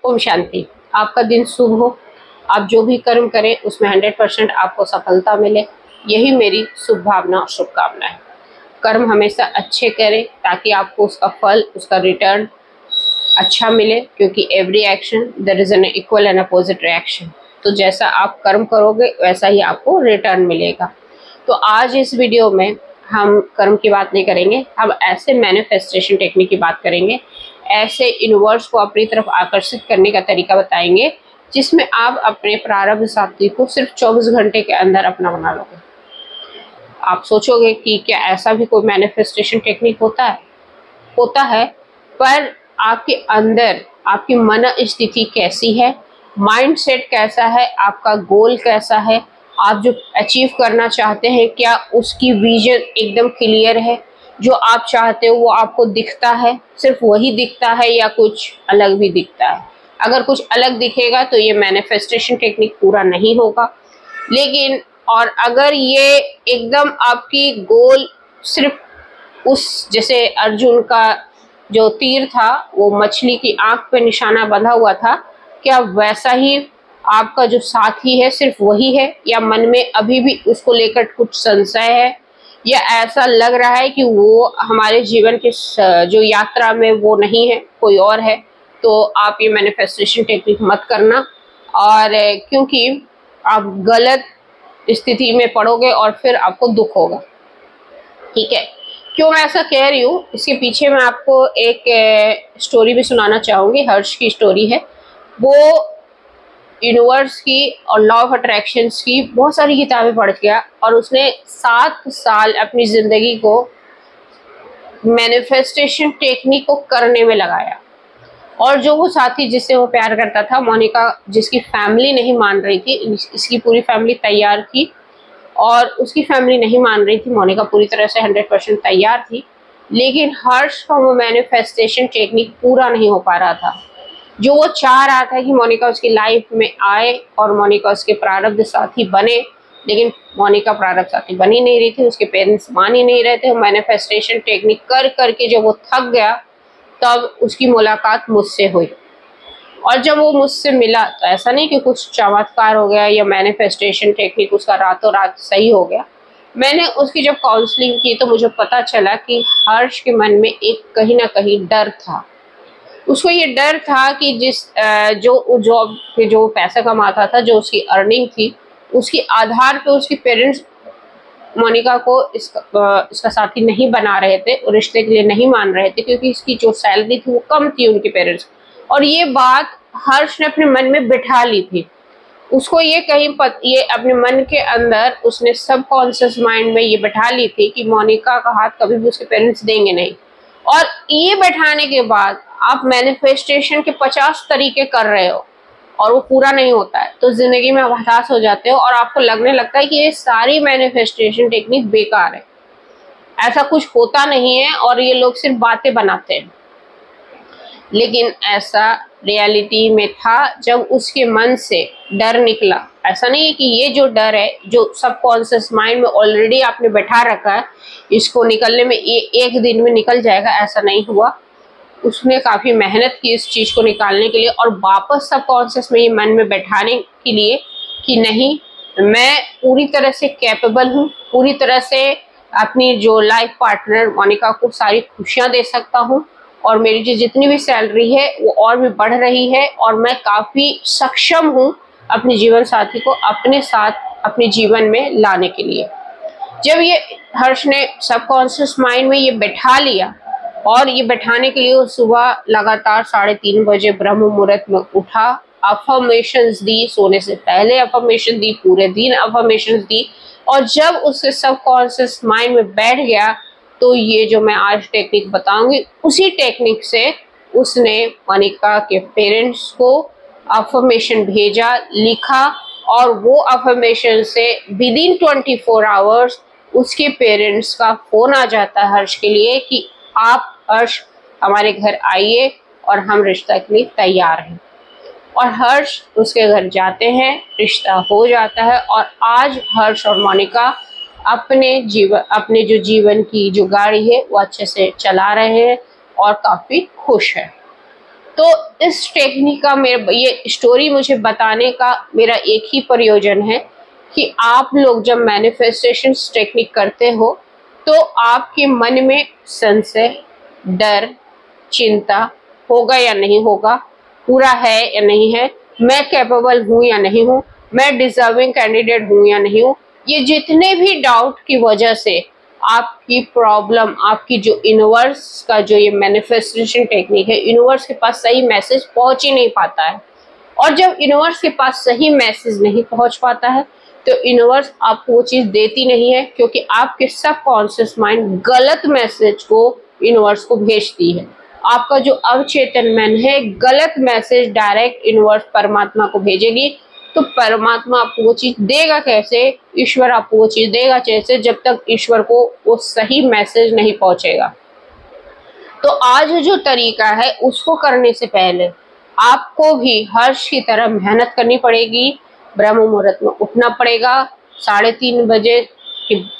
ओम शांति। आपका दिन शुभ हो। आप जो भी कर्म करें उसमें 100% आपको सफलता मिले, यही मेरी शुभ भावना और शुभकामना है। कर्म हमेशा अच्छे करें ताकि आपको उसका फल, उसका रिटर्न अच्छा मिले, क्योंकि every action there is an equal and opposite reaction. तो जैसा आप कर्म करोगे वैसा ही आपको रिटर्न मिलेगा। तो आज इस वीडियो में हम कर्म की बात नहीं करेंगे, हम ऐसे मैनिफेस्टेशन टेक्निक की बात करेंगे, ऐसे यूनिवर्स को अपनी तरफ आकर्षित करने का तरीका बताएंगे जिसमें आप अपने प्रारब्ध साथी को सिर्फ 24 घंटे के अंदर अपना बना लोगे। आप सोचोगे कि क्या ऐसा भी कोई मैनिफेस्टेशन टेक्निक होता है? होता है, पर आपके अंदर आपकी मन स्थिति कैसी है, माइंडसेट कैसा है, आपका गोल कैसा है, आप जो अचीव करना चाहते हैं क्या उसकी विजन एकदम क्लियर है, जो आप चाहते हो वो आपको दिखता है, सिर्फ वही दिखता है या कुछ अलग भी दिखता है? अगर कुछ अलग दिखेगा तो ये मैनिफेस्टेशन टेक्निक पूरा नहीं होगा। लेकिन और अगर ये एकदम आपकी गोल सिर्फ उस, जैसे अर्जुन का जो तीर था वो मछली की आंख पे निशाना बंधा हुआ था, क्या वैसा ही आपका जो साथी है सिर्फ वही है, या मन में अभी भी उसको लेकर कुछ संशय है, या ऐसा लग रहा है कि वो हमारे जीवन के जो यात्रा में वो नहीं है, कोई और है? तो आप ये मैनिफेस्टेशन टेक्निक मत करना, और क्योंकि आप गलत स्थिति में पड़ोगे और फिर आपको दुख होगा। ठीक है, क्यों मैं ऐसा कह रही हूँ, इसके पीछे मैं आपको एक स्टोरी भी सुनाना चाहूँगी। हर्ष की स्टोरी है। वो यूनिवर्स की और लॉ ऑफ अट्रैक्शंस की बहुत सारी किताबें पढ़ गया और उसने 7 साल अपनी ज़िंदगी को मैनिफेस्टेशन टेक्निक को करने में लगाया। और जो वो साथी जिससे वो प्यार करता था, मोनिका, जिसकी फैमिली नहीं मान रही थी, इसकी पूरी फैमिली तैयार थी और उसकी फैमिली नहीं मान रही थी, मोनिका पूरी तरह से 100% तैयार थी, लेकिन हर्ष का वो मैनिफेस्टेशन टेक्निक पूरा नहीं हो पा रहा था। जो वो चाह रहा था कि मोनिका उसकी लाइफ में आए और मोनिका उसके प्रारब्ध साथी बने, लेकिन मोनिका प्रारब्ध साथी बन ही नहीं रही थी, उसके पेरेंट्स मान ही नहीं रहे थे। मैनिफेस्टेशन टेक्निक कर करके जब वो थक गया तब उसकी मुलाकात मुझसे हुई, और जब वो मुझसे मिला तो ऐसा नहीं कि कुछ चमत्कार हो गया या मैनिफेस्टेशन टेक्निक उसका रातों रात सही हो गया। मैंने उसकी जब काउंसलिंग की तो मुझे पता चला कि हर्ष के मन में एक कहीं ना कहीं डर था। उसको ये डर था कि जो जॉब पे जो पैसा कमाता था, जो उसकी अर्निंग थी, उसके आधार पे उसके पेरेंट्स मोनिका को इसका साथी नहीं बना रहे थे और रिश्ते के लिए नहीं मान रहे थे, क्योंकि इसकी जो सैलरी थी वो कम थी उनके पेरेंट्स। और ये बात हर्ष ने अपने मन में बिठा ली थी। उसको ये ये अपने मन के अंदर उसने सबकॉन्शियस माइंड में ये बिठा ली थी कि मोनिका का हाथ कभी भी उसके पेरेंट्स देंगे नहीं। और ये बैठाने के बाद आप मैनिफेस्टेशन के 50 तरीके कर रहे हो और वो पूरा नहीं होता है, तो जिंदगी में आप हताश हो जाते हो और आपको लगने लगता है कि ये सारी मैनिफेस्टेशन टेक्निक बेकार है, ऐसा कुछ होता नहीं है और ये लोग सिर्फ बातें बनाते हैं। लेकिन ऐसा रियलिटी में था जब उसके मन से डर निकला। ऐसा नहीं है कि ये जो डर है, जो सबकॉन्शियस माइंड में ऑलरेडी आपने बैठा रखा है, इसको निकलने में ये एक दिन में निकल जाएगा, ऐसा नहीं हुआ। उसने काफ़ी मेहनत की इस चीज़ को निकालने के लिए और वापस सबकॉन्शियस में ये मन में बैठाने के लिए कि नहीं, मैं पूरी तरह से कैपेबल हूँ, पूरी तरह से अपनी जो लाइफ पार्टनर मोनिका को सारी खुशियाँ दे सकता हूँ, और मेरी जो जितनी भी सैलरी है वो और भी बढ़ रही है, और मैं काफ़ी सक्षम हूँ अपने जीवन साथी को अपने साथ अपने जीवन में लाने के लिए। जब ये हर्ष ने सबकॉन्शियस माइंड में ये बैठा लिया, और ये बैठाने के लिए वो सुबह लगातार 3:30 बजे ब्रह्म मुहूर्त में उठा, अफर्मेशंस दी, सोने से पहले अफर्मेशन दी, पूरे दिन अफर्मेशंस दी, और जब उसके सबकॉन्शियस माइंड में बैठ गया तो ये जो मैं आज टेक्निक बताऊंगी, उसी टेक्निक से उसने मोनिका के पेरेंट्स को अफर्मेशन भेजा, लिखा, और वो अफर्मेशन से विद इन 24 आवर्स उसके पेरेंट्स का फोन आ जाता है हर्ष के लिए कि आप हर्ष हमारे घर आइए और हम रिश्ता के लिए तैयार हैं। और हर्ष उसके घर जाते हैं, रिश्ता हो जाता है, और आज हर्ष और मोनिका अपने जो जीवन की जो गाड़ी है वो अच्छे से चला रहे हैं और काफ़ी खुश है। तो इस टेक्निक का ये स्टोरी मुझे बताने का मेरा एक ही प्रयोजन है कि आप लोग जब मैनिफेस्टेशन टेक्निक करते हो तो आपके मन में संशय, डर, चिंता होगा या नहीं होगा, पूरा है या नहीं है, मैं कैपेबल हूँ या नहीं हूँ, मैं डिजर्विंग कैंडिडेट हूँ या नहीं हूँ, ये जितने भी डाउट की वजह से आपकी प्रॉब्लम, आपकी जो यूनिवर्स का जो ये मैनिफेस्टेशन टेक्निक है, यूनिवर्स के पास सही मैसेज पहुंच ही नहीं पाता है। और जब यूनिवर्स के पास सही मैसेज नहीं पहुंच पाता है तो यूनिवर्स आपको वो चीज देती नहीं है, क्योंकि आपके सबकॉन्शियस माइंड गलत मैसेज को यूनिवर्स को भेजती है। आपका जो अवचेतन मन है गलत मैसेज डायरेक्ट यूनिवर्स परमात्मा को भेजेगी, तो परमात्मा आपको वो चीज देगा कैसे, ईश्वर आपको वो चीज देगा कैसे, जब तक ईश्वर को वो सही मैसेज नहीं पहुंचेगा। तो आज जो तरीका है उसको करने से पहले आपको भी हर्ष की तरह मेहनत करनी पड़ेगी। ब्रह्म मुहूर्त में उठना पड़ेगा, 3:30 बजे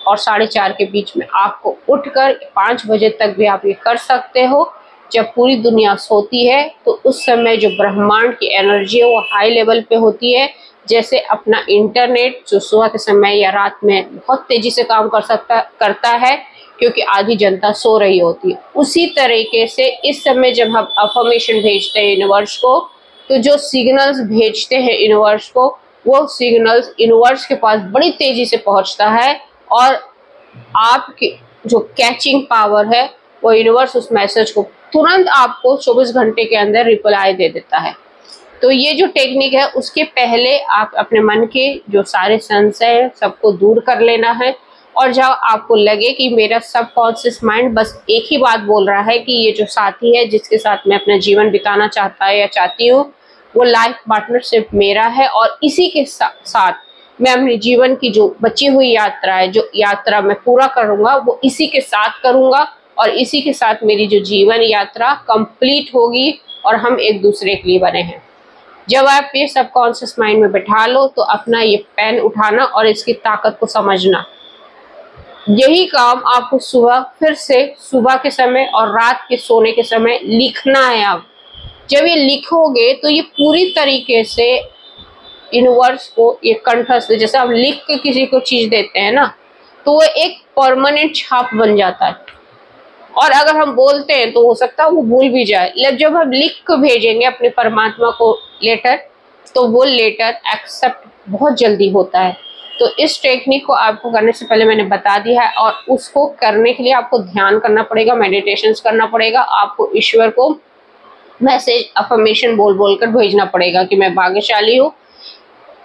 और 4:30 के बीच में आपको उठकर 5 बजे तक भी आप ये कर सकते हो। जब पूरी दुनिया सोती है तो उस समय जो ब्रह्मांड की एनर्जी है वो हाई लेवल पे होती है। जैसे अपना इंटरनेट जो सुबह के समय या रात में बहुत तेजी से काम करता है क्योंकि आधी जनता सो रही होती है, उसी तरीके से इस समय जब हम अफर्मेशन भेजते हैं यूनिवर्स को, तो जो सिग्नल्स भेजते हैं यूनिवर्स को, वो सिग्नल्स यूनिवर्स के पास बड़ी तेजी से पहुंचता है और आपकी जो कैचिंग पावर है वो यूनिवर्स उस मैसेज को तुरंत आपको 24 घंटे के अंदर रिप्लाई दे देता है। तो ये जो टेक्निक है उसके पहले आप अपने मन के जो सारे संशय है सबको दूर कर लेना है। और जब आपको लगे कि मेरा सबकॉन्शियस माइंड बस एक ही बात बोल रहा है कि ये जो साथी है जिसके साथ मैं अपना जीवन बिताना चाहता है या चाहती हूँ वो लाइफ पार्टनरशिप मेरा है और इसी के साथ मैं अपने जीवन की जो बची हुई यात्रा है, जो यात्रा मैं पूरा करूंगा वो इसी के साथ करूंगा और इसी के साथ मेरी जो जीवन यात्रा कंप्लीट होगी और हम एक दूसरे के लिए बने हैं। जब आप ये सबकॉन्शियस माइंड में बैठा लो तो अपना ये पेन उठाना और इसकी ताकत को समझना। यही काम आपको फिर से सुबह के समय और रात के सोने के समय लिखना है। आप जब ये लिखोगे तो ये पूरी तरीके से यूनिवर्स को ये कंठस्थ, जैसे आप लिख के किसी को चीज देते हैं ना, तो वो एक परमानेंट छाप बन जाता है। और अगर हम बोलते हैं तो हो सकता है वो भूल भी जाए। जब हम लिख के भेजेंगे अपने परमात्मा को लेटर, तो वो लेटर एक्सेप्ट बहुत जल्दी होता है। तो इस टेक्निक को आपको करने से पहले मैंने बता दिया है और उसको करने के लिए आपको ध्यान करना पड़ेगा, मेडिटेशंस करना पड़ेगा, आपको ईश्वर को मैसेज अफर्मेशन बोल बोल कर भेजना पड़ेगा कि मैं भाग्यशाली हूँ,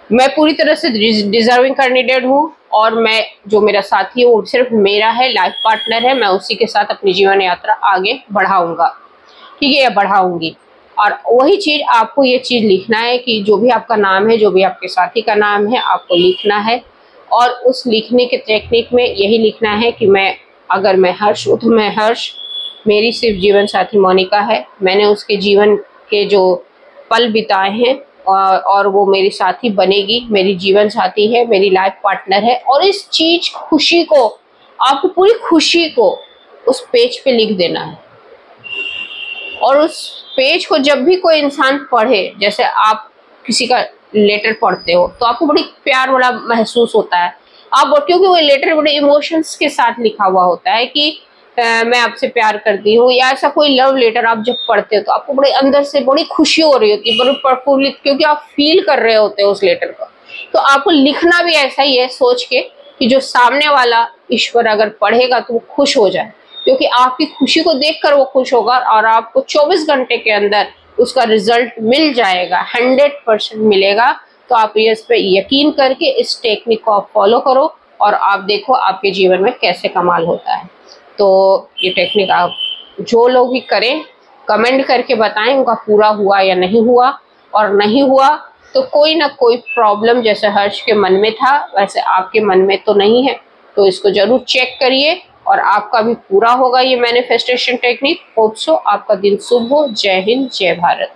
मैं पूरी तरह से डिजर्विंग कैंडिडेट हूँ और मैं जो मेरा साथी है वो सिर्फ मेरा है, लाइफ पार्टनर है, मैं उसी के साथ अपनी जीवन यात्रा आगे बढ़ाऊंगा, ठीक है, या बढ़ाऊंगी। और वही चीज आपको ये चीज लिखना है कि जो भी आपका नाम है, जो भी आपके साथी का नाम है, आपको लिखना है। और उस लिखने के टेक्निक में यही लिखना है कि अगर मैं हर्ष हूँ तो मैं हर्ष, मेरी सिर्फ जीवन साथी मोनिका है, मैंने उसके जीवन के जो पल बिताए हैं और वो मेरी साथी बनेगी, मेरी जीवन साथी है, मेरी लाइफ पार्टनर है। और इस चीज खुशी को, आपको पूरी खुशी को उस पेज पे लिख देना है। और उस पेज को जब भी कोई इंसान पढ़े, जैसे आप किसी का लेटर पढ़ते हो तो आपको बड़ी प्यार वाला महसूस होता है, क्योंकि वो लेटर बड़े इमोशंस के साथ लिखा हुआ होता है कि मैं आपसे प्यार करती हूँ, या ऐसा कोई लव लेटर आप जब पढ़ते हो तो आपको बड़े अंदर से बड़ी खुशी हो रही होती है, बड़ी प्रफुल्लित, क्योंकि आप फील कर रहे होते हो उस लेटर को। तो आपको लिखना भी ऐसा ही है, सोच के कि जो सामने वाला ईश्वर अगर पढ़ेगा तो वो खुश हो जाए, क्योंकि आपकी खुशी को देखकर वो खुश होगा और आपको 24 घंटे के अंदर उसका रिजल्ट मिल जाएगा, 100% मिलेगा। तो आप इस पे यकीन करके इस टेक्निक को आप फॉलो करो और आप देखो आपके जीवन में कैसे कमाल होता है। तो ये टेक्निक आप जो लोग भी करें, कमेंट करके बताएं उनका पूरा हुआ या नहीं हुआ। और नहीं हुआ तो कोई ना कोई प्रॉब्लम जैसे हर्ष के मन में था वैसे आपके मन में तो नहीं है, तो इसको जरूर चेक करिए और आपका भी पूरा होगा ये मैनिफेस्टेशन टेक्निक। Hope so. आपका दिन शुभ हो। जय हिंद, जय भारत।